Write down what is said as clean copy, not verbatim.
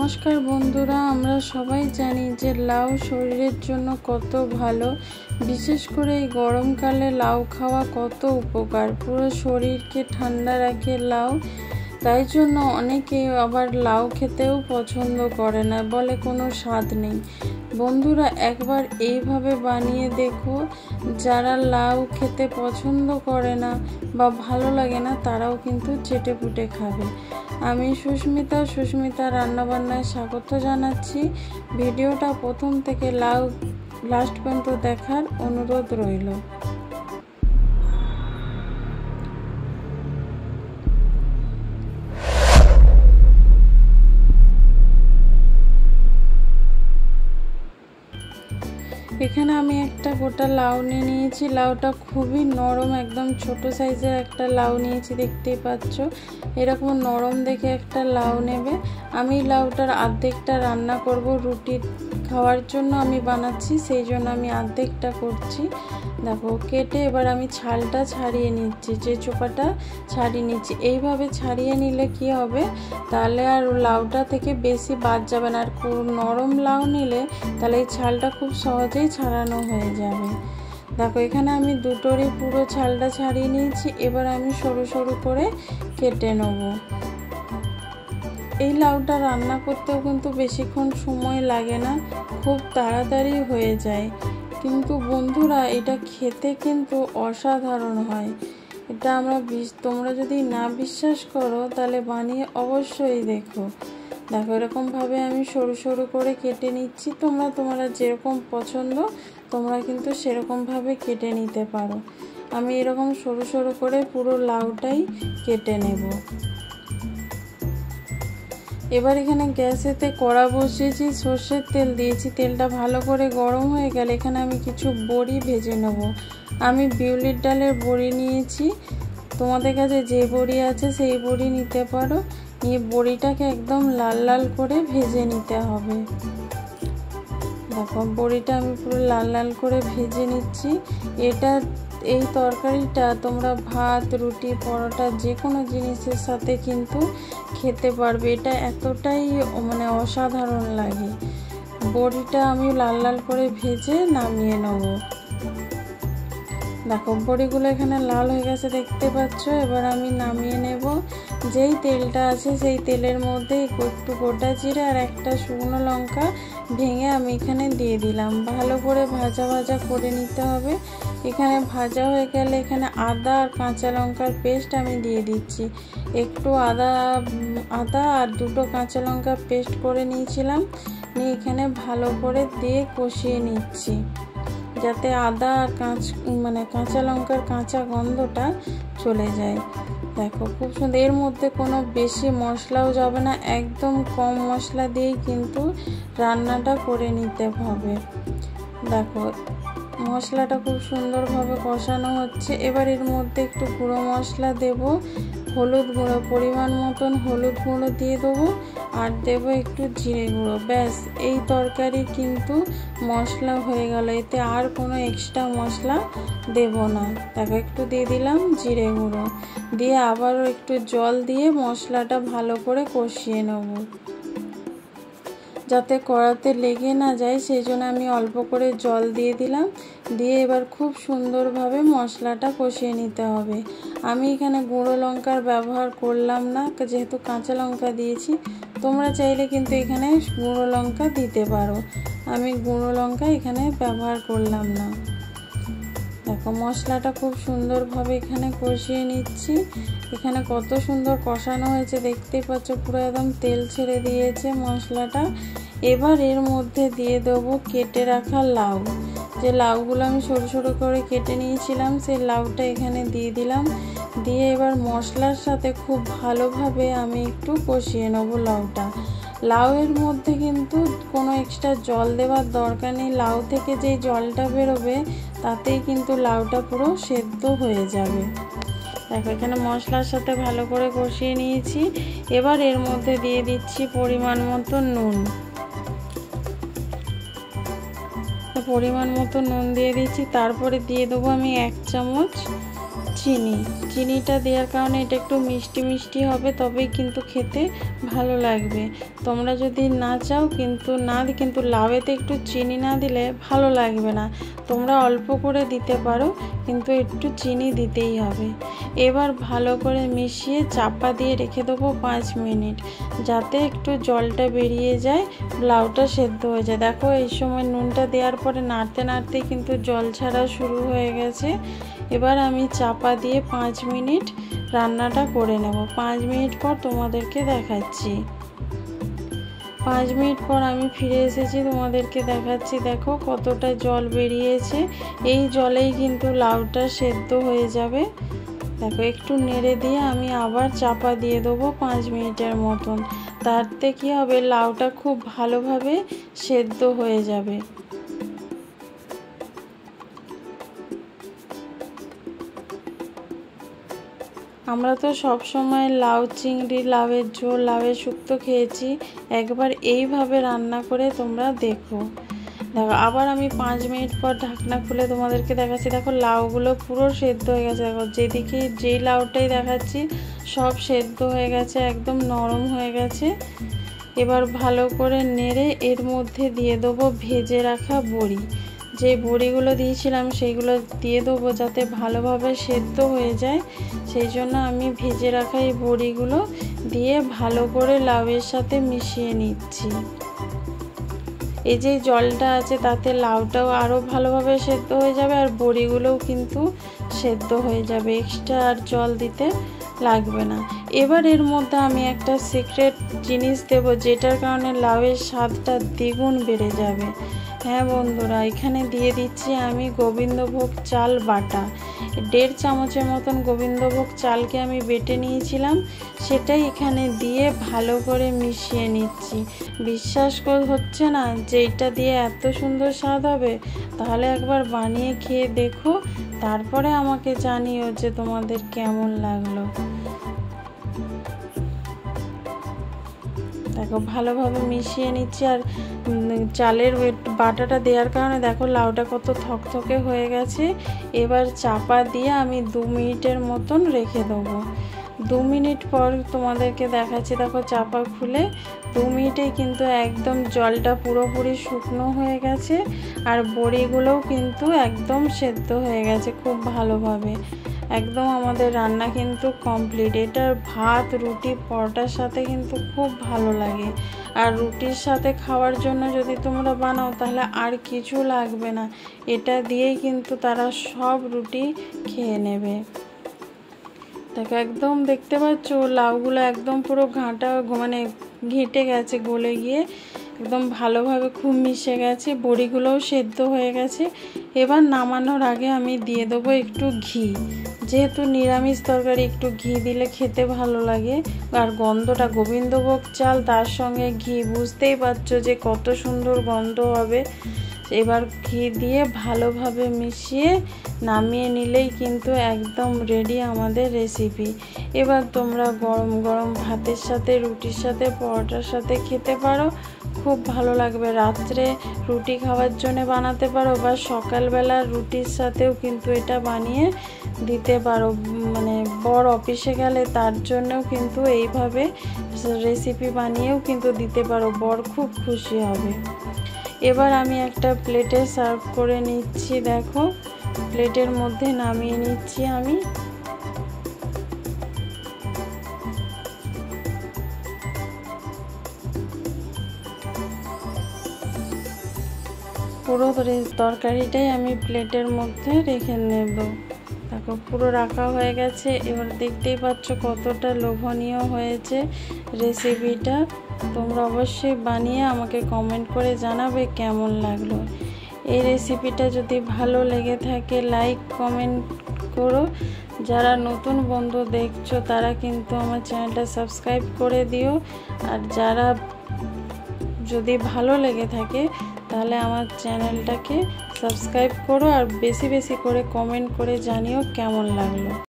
নমস্কার বন্ধুরা, আমরা সবাই জানি যে লাউ শরীরের জন্য কত ভালো। বিশেষ করে এই গরমকালে লাউ খাওয়া কত উপকার, পুরো শরীরকে ঠান্ডা রাখে লাউ। তাই জন্য অনেকে আবার লাউ খেতেও পছন্দ করে না, বলে কোনো স্বাদ নেই। বন্ধুরা, একবার এইভাবে বানিয়ে দেখো। যারা লাউ খেতে পছন্দ করে না বা ভালো লাগে না, তারাও কিন্তু চেটেপুটে খাবে। আমি সুস্মিতা রান্নাবান্নায় স্বাগত জানাচ্ছি। ভিডিওটা প্রথম থেকে লাস্ট পর্যন্ত দেখার অনুরোধ রইল। এখানে আমি একটা গোটা লাউ নিয়ে নিয়েছি। লাউটা খুবই নরম, একদম ছোট সাইজের একটা লাউ নিয়েছি, দেখতেই পাচ্ছ। এরকম নরম দেখে একটা লাউ নেবে। আমি লাউটার অর্ধেকটা রান্না করব, রুটি খাওয়ার জন্য আমি বানাচ্ছি, সেই জন্য আমি অর্ধেকটা করছি। দেখো, কেটে এবার আমি ছালটা ছাড়িয়ে নিচ্ছি, যে চোপাটা ছাড়িয়ে নিচ্ছি। এইভাবে ছাড়িয়ে নিলে কি হবে, তাহলে আর লাউটা থেকে বেশি বাদ যাবে না। আর নরম লাউ নিলে তাহলে এই ছালটা খুব সহজেই ছাড়ানো হয়ে যাবে। দেখো, এখানে আমি দুটোরই পুরো ছালটা ছাড়িয়ে নিয়েছি। এবার আমি সরু সরু করে কেটে নেব। এই লাউটা রান্না করতেও কিন্তু বেশিক্ষণ সময় লাগে না, খুব তাড়াতাড়ি হয়ে যায়। কিন্তু বন্ধুরা, এটা খেতে কিন্তু অসাধারণ হয়। এটা তোমরা যদি না বিশ্বাস করো তাহলে বানিয়ে অবশ্যই দেখো। দেখো, এরকমভাবে আমি সরু সরু করে কেটে নিচ্ছি। তোমরা যেরকম পছন্দ তোমরা কিন্তু সেরকমভাবে কেটে নিতে পারো। আমি এরকম সরু সরু করে পুরো লাউটাই কেটে নেব। এবার এখানে গ্যাসেতে কড়া বসিয়েছি, সর্ষের তেল দিয়েছি। তেলটা ভালো করে গরম হয়ে গেলে এখানে আমি কিছু বড়ি ভেজে নেব। আমি বিউলির ডালের বড়ি নিয়েছি, তোমাদের কাছে যে বড়ি আছে সেই বড়ি নিতে পারো। নিয়ে বড়িটাকে একদম লাল লাল করে ভেজে নিতে হবে। দেখো, বড়িটা আমি পুরো লাল লাল করে ভেজে নিচ্ছি। এই তরকারিটা তোমরা ভাত, রুটি, পরোটা যে কোনো জিনিসের সাথে কিন্তু খেতে পারবে। এটা এতটাই অসাধারণ লাগে। বড়িটা আমি লাল লাল করে ভেজে নামিয়ে নেব। দেখো, বড়িগুলো এখানে লাল হয়ে গেছে, দেখতে পাচ্ছ। এবার আমি নামিয়ে নেব। যেই তেলটা আছে সেই তেলের মধ্যে একটু গোটা জিরে আর একটা শুকনো লঙ্কা ভেঙে আমি এখানে দিয়ে দিলাম। ভালো করে ভাজা ভাজা করে নিতে হবে। এখানে ভাজা হয়ে গেলে এখানে আদা আর কাঁচা লঙ্কার পেস্ট আমি দিয়ে দিচ্ছি। একটু আদা আর দুটো কাঁচা লঙ্কা পেস্ট করে নিয়েছিলাম, নিয়ে এখানে ভালো করে দিয়ে কষিয়ে নিচ্ছি, যাতে আদা আর কাঁচা লঙ্কার কাঁচা গন্ধটা চলে যায়। দেখো, খুব সুন্দর। এর মধ্যে কোনো বেশি মশলাও যাবে না, একদম কম মশলা দিয়েই কিন্তু রান্নাটা করে নিতে হবে। দেখো, মশলাটা খুব সুন্দরভাবে কষানো হচ্ছে। এবার এর মধ্যে একটু গুঁড়ো মশলা দেব, হলুদ গুঁড়ো, পরিমাণ মতন হলুদ গুঁড়ো দিয়ে দেবো, আর দেবো একটু জিরে গুঁড়ো। ব্যাস, এই তরকারি কিন্তু মশলা হয়ে গেল। এতে আর কোনো এক্সট্রা মশলা দেব না। দেখো, একটু দিয়ে দিলাম জিরে গুঁড়ো, দিয়ে আবারও একটু জল দিয়ে মশলাটা ভালো করে কষিয়ে নেব, যাতে কড়াতে লেগে না যায়, সেই জন্য আমি অল্প করে জল দিয়ে দিলাম। দিয়ে এবার খুব সুন্দরভাবে মশলাটা কষিয়ে নিতে হবে। আমি এখানে গুঁড়ো লঙ্কার ব্যবহার করলাম না, যেহেতু কাঁচা লঙ্কা দিয়েছি। তোমরা চাইলে কিন্তু এখানে গুঁড়ো লঙ্কা দিতে পারো, আমি গুঁড়ো লঙ্কা এখানে ব্যবহার করলাম না। দেখো, মশলাটা খুব সুন্দরভাবে এখানে কষিয়ে নিচ্ছি। এখানে কত সুন্দর কষানো হয়েছে, দেখতেই পাচ্ছ। পুরো একদম তেল ছেড়ে দিয়েছে মশলাটা। এবার এর মধ্যে দিয়ে দেবো কেটে রাখা লাউ। যে লাউগুলো আমি সরু সরু করে কেটে নিয়েছিলাম, সেই লাউটা এখানে দিয়ে দিলাম। দিয়ে এবার মশলার সাথে খুব ভালোভাবে আমি একটু কষিয়ে নেবো লাউটা। লাউয়ের মধ্যে কিন্তু কোনো এক্সট্রা জল দেওয়ার দরকার নেই। লাউ থেকে যে জলটা বেরোবে তাতেই কিন্তু লাউটা পুরো সেদ্ধ হয়ে যাবে। দেখো, এখানে মশলার সাথে ভালো করে কষিয়ে নিয়েছি। এবার এর মধ্যে দিয়ে দিচ্ছি পরিমাণ মতো নুন। দিয়ে দিচ্ছি। তারপরে দিয়ে দেবো আমি 1 চামচ চিনিটা দেওয়ার কারণে এটা একটু মিষ্টি মিষ্টি হবে, তবেই কিন্তু খেতে ভালো লাগবে। তোমরা যদি না চাও কিন্তু লাউয়েতে একটু চিনি না দিলে ভালো লাগবে না, তোমরা অল্প করে দিতে পারো, কিন্তু একটু চিনি দিতেই হবে। এবার ভালো করে মিশিয়ে চাপা দিয়ে রেখে দেবো 5 মিনিট, যাতে একটু জলটা বেরিয়ে যায়, লাউটা সেদ্ধ হয়ে যায়। দেখো এই সময় নুনটা দেওয়ার পরে নাড়তে নাড়তে কিন্তু জল ছাড়া শুরু হয়ে গেছে। এবার আমি চাপা দিয়ে 5 মিনিট রান্নাটা করে নেব। 5 মিনিট পর তোমাদেরকে দেখাচ্ছি। 5 মিনিট পর আমি ফিরে এসেছি, তোমাদেরকে দেখাচ্ছি। দেখো কতটা জল বেরিয়েছে, এই জলেই কিন্তু লাউটা সেদ্ধ হয়ে যাবে। দেখো একটু নেড়ে দিয়ে আমি আবার চাপা দিয়ে দেবো 5 মিনিটের মতন, তাতে কি হবে, লাউটা খুব ভালোভাবে সেদ্ধ হয়ে যাবে। আমরা তো সব সময় লাউ চিংড়ি, লাউয়ের ঝোল, লাউয়ের শুক্তো খেয়েছি, একবার এইভাবে রান্না করে তোমরা দেখো। আবার আমি 5 মিনিট পর ঢাকনা খুলে তোমাদেরকে দেখাচ্ছি। দেখো লাউগুলো পুরো সেদ্ধ হয়ে গেছে। দেখো যেদিকে যেই লাউটাই দেখাচ্ছি সব সেদ্ধ হয়ে গেছে, একদম নরম হয়ে গেছে। এবার ভালো করে নেড়ে এর মধ্যে দিয়ে দেবো ভেজে রাখা বড়ি। যে বড়িগুলো দিয়েছিলাম সেইগুলো দিয়ে দেবো, যাতে ভালোভাবে সেদ্ধ হয়ে যায়। সেই জন্য আমি ভেজে রাখা এই বড়িগুলো দিয়ে ভালো করে লাউয়ের সাথে মিশিয়ে নিচ্ছি। এই যে জলটা আছে তাতে লাউটাও আরও ভালোভাবে সেদ্ধ হয়ে যাবে, আর বড়িগুলোও কিন্তু সেদ্ধ হয়ে যাবে, এক্সট্রা আর জল দিতে লাগবে না। এবার এর মধ্যে আমি একটা সিক্রেট জিনিস দেব, যেটার কারণে লাউয়ের স্বাদটা দ্বিগুণ বেড়ে যাবে। হ্যাঁ বন্ধুরা, এখানে দিয়ে দিচ্ছি আমি গোবিন্দভোগ চাল বাটা। 1.5 চামচের মতন গোবিন্দভোগ চালকে আমি বেটে নিয়েছিলাম, সেটাই এখানে দিয়ে ভালো করে মিশিয়ে নিচ্ছি। বিশ্বাস হচ্ছে না যে এটা দিয়ে এত সুন্দর স্বাদ হবে? তাহলে একবার বানিয়ে খেয়ে দেখো, তারপরে আমাকে জানিও যে তোমাদের কেমন লাগলো। দেখো ভালোভাবে মিশিয়ে নিচ্ছি, আর চালের বাটাটা দেওয়ার কারণে দেখো লাউটা কত থকথকে হয়ে গেছে। এবার চাপা দিয়ে আমি 2 মিনিটের মতন রেখে দেবো। 2 মিনিট পর তোমাদেরকে দেখাচ্ছি। দেখো চাপা খুলে 2 মিনিটেই কিন্তু একদম জলটা পুরোপুরি শুকনো হয়ে গেছে, আর বড়িগুলোও কিন্তু একদম সেদ্ধ হয়ে গেছে খুব ভালোভাবে। একদম আমাদের রান্না কিন্তু কমপ্লিট। এটার ভাত, রুটি, পরোটার সাথে কিন্তু খুব ভালো লাগে। আর রুটির সাথে খাওয়ার জন্য যদি তোমরা বানাও তাহলে আর কিছু লাগবে না, এটা দিয়েই কিন্তু তারা সব রুটি খেয়ে নেবে। দেখো একদম দেখতে পাচ্ছ লাউগুলো একদম পুরো ঘেঁটে গেছে, গলে গিয়ে একদম ভালোভাবে খুব মিশে গেছে, বড়িগুলোও সেদ্ধ হয়ে গেছে। এবার নামানোর আগে আমি দিয়ে দেবো একটু ঘি। যেহেতু নিরামিষ তরকারি একটু ঘি দিলে খেতে ভালো লাগে, আর গন্ধটা, গোবিন্দভোগ চাল তার সঙ্গে ঘি, বুঝতেই পারছো যে কত সুন্দর গন্ধ হবে। এবার ঘি দিয়ে ভালোভাবে মিশিয়ে নামিয়ে নিলেই কিন্তু একদম রেডি আমাদের রেসিপি। এবার তোমরা গরম গরম ভাতের সাথে, রুটির সাথে, পরোটার সাথে খেতে পারো, খুব ভালো লাগবে। রাত্রে রুটি খাওয়ার জন্য বানাতে পারো, বা সকালবেলা রুটির সাথেও কিন্তু এটা বানিয়ে দিতে পারো। বর অফিসে গেলে তার জন্যও কিন্তু এইভাবে রেসিপি বানিয়েও কিন্তু দিতে পারো, বর খুব খুশি হবে। এবার আমি একটা প্লেটে সার্ভ করে নিচ্ছি। দেখো প্লেটের মধ্যে নামিয়ে নিচ্ছি আমি। পুরো তরকারিটাই আমি প্লেটের মধ্যে রেখে নেব। দেখো পুরো রাখা হয়ে গেছে। এবার দেখতেই পাচ্ছ কতটা লোভনীয় হয়েছে রেসিপিটা। তোমরা অবশ্যই বানিয়ে আমাকে কমেন্ট করে জানাবে কেমন লাগলো। এই রেসিপিটা যদি ভালো লেগে থাকে লাইক কমেন্ট করো। যারা নতুন বন্ধু দেখছো তারা কিন্তু আমার চ্যানেলটা সাবস্ক্রাইব করে দিও। আর যারা যদি ভালো লেগে থাকে তাহলে আমার চ্যানেলটাকে সাবস্ক্রাইব করো, আর বেশি বেশি করে কমেন্ট করে জানিও কেমন লাগলো।